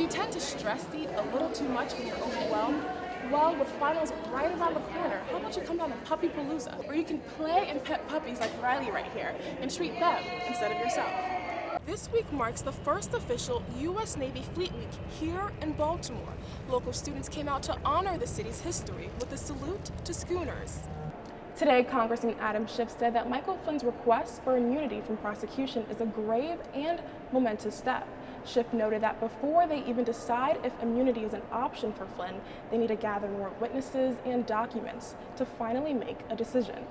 you tend to stress eat a little too much when you're overwhelmed? Well, with finals right around the corner, how about you come down to Puppy Palooza, where you can play and pet puppies like Riley right here and treat them instead of yourself. This week marks the first official U.S. Navy Fleet Week here in Baltimore. Local students came out to honor the city's history with a salute to schooners. Today, Congressman Adam Schiff said that Michael Flynn's request for immunity from prosecution is a grave and momentous step. Schiff noted that before they even decide if immunity is an option for Flynn, they need to gather more witnesses and documents to finally make a decision.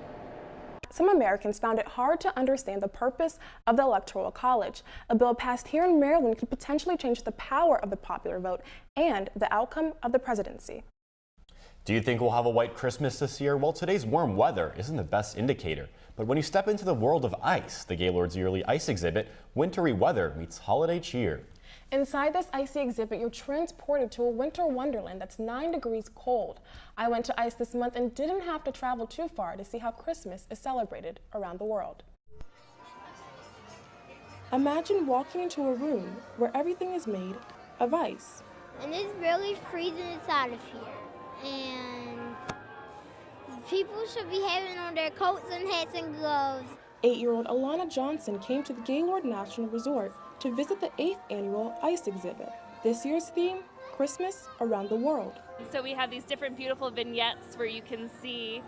Some Americans found it hard to understand the purpose of the Electoral College. A bill passed here in Maryland could potentially change the power of the popular vote and the outcome of the presidency. Do you think we'll have a white Christmas this year? Well, today's warm weather isn't the best indicator. But when you step into the world of ice, the Gaylord's yearly ice exhibit, wintry weather meets holiday cheer. Inside this icy exhibit, you're transported to a winter wonderland that's 9 degrees cold. I went to ice this month and didn't have to travel too far to see how Christmas is celebrated around the world. Imagine walking into a room where everything is made of ice. And it's really freezing inside of here. And people should be having on their coats and hats and gloves. 8-year-old Alana Johnson came to the Gaylord National Resort to visit the 8th annual ice exhibit. This year's theme, Christmas around the world. So we have these different beautiful vignettes where you can see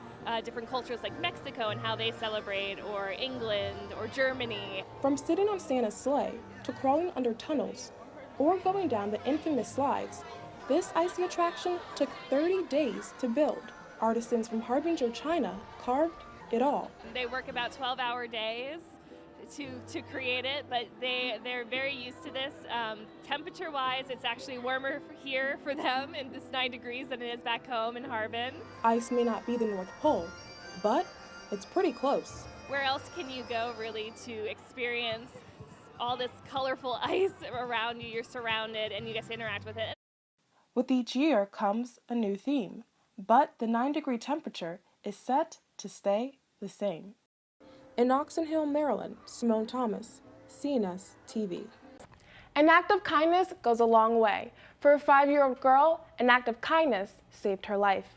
different cultures like Mexico and how they celebrate, or England or Germany. From sitting on Santa's sleigh to crawling under tunnels or going down the infamous slides, this icy attraction took 30 days to build. Artisans from Harbinger, China carved it all. They work about 12-hour days to create it, but they're very used to this. Temperature-wise, it's actually warmer here for them in this 9 degrees than it is back home in Harbin. Ice may not be the North Pole, but it's pretty close. Where else can you go really to experience all this colorful ice around you? You're surrounded and you get to interact with it. With each year comes a new theme, but the 9-degree temperature is set to stay the same. In Oxon Hill, Maryland, Simone Thomas, CNS TV. An act of kindness goes a long way. For a 5-year-old girl, an act of kindness saved her life.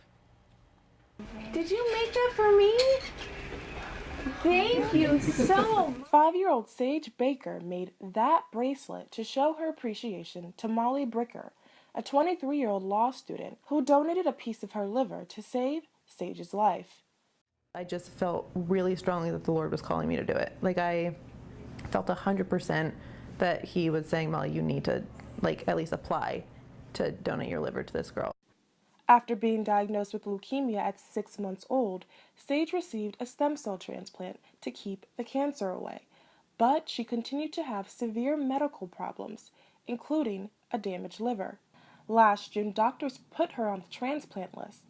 Did you make that for me? Thank you so much. 5-year-old Sage Baker made that bracelet to show her appreciation to Molly Bricker, a 23-year-old law student who donated a piece of her liver to save Sage's life. I just felt really strongly that the Lord was calling me to do it. Like, I felt 100% that He was saying, Molly, you need to, at least apply to donate your liver to this girl. After being diagnosed with leukemia at 6 months old, Sage received a stem cell transplant to keep the cancer away. But she continued to have severe medical problems, including a damaged liver. Last June, doctors put her on the transplant list.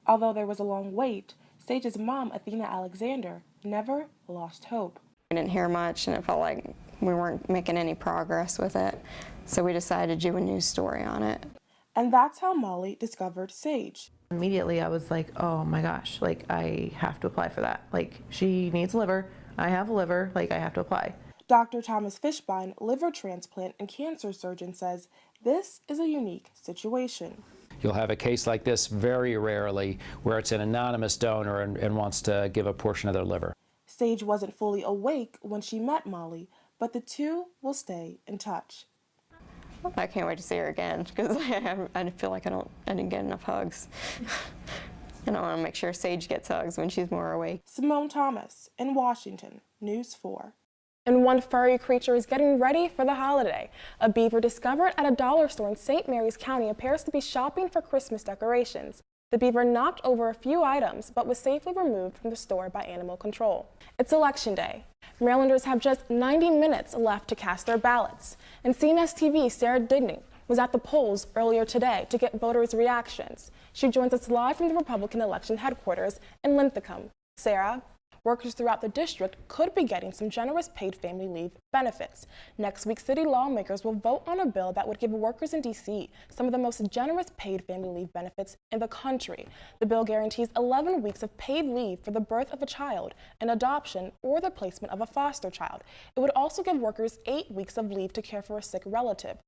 Although there was a long wait, Sage's mom, Athena Alexander, never lost hope. We didn't hear much, and it felt like we weren't making any progress with it, so we decided to do a news story on it. And that's how Molly discovered Sage. Immediately I was like, oh my gosh, I have to apply for that. She needs a liver, I have a liver, I have to apply. Dr. Thomas Fishbein, liver transplant and cancer surgeon, says this is a unique situation. You'll have a case like this very rarely where it's an anonymous donor and wants to give a portion of their liver. Sage wasn't fully awake when she met Molly, but the two will stay in touch. I can't wait to see her again because I feel like I didn't get enough hugs. And I want to make sure Sage gets hugs when she's more awake. Simone Thomas in Washington, News 4. And one furry creature is getting ready for the holiday. A beaver discovered at a dollar store in St. Mary's County appears to be shopping for Christmas decorations. The beaver knocked over a few items, but was safely removed from the store by animal control. It's Election Day. Marylanders have just 90 minutes left to cast their ballots. And CNS TV's Sarah Dignan was at the polls earlier today to get voters' reactions. She joins us live from the Republican election headquarters in Linthicum. Sarah? Workers throughout the district could be getting some generous paid family leave benefits. Next week, city lawmakers will vote on a bill that would give workers in D.C. some of the most generous paid family leave benefits in the country. The bill guarantees 11 weeks of paid leave for the birth of a child, an adoption, or the placement of a foster child. It would also give workers 8 weeks of leave to care for a sick relative.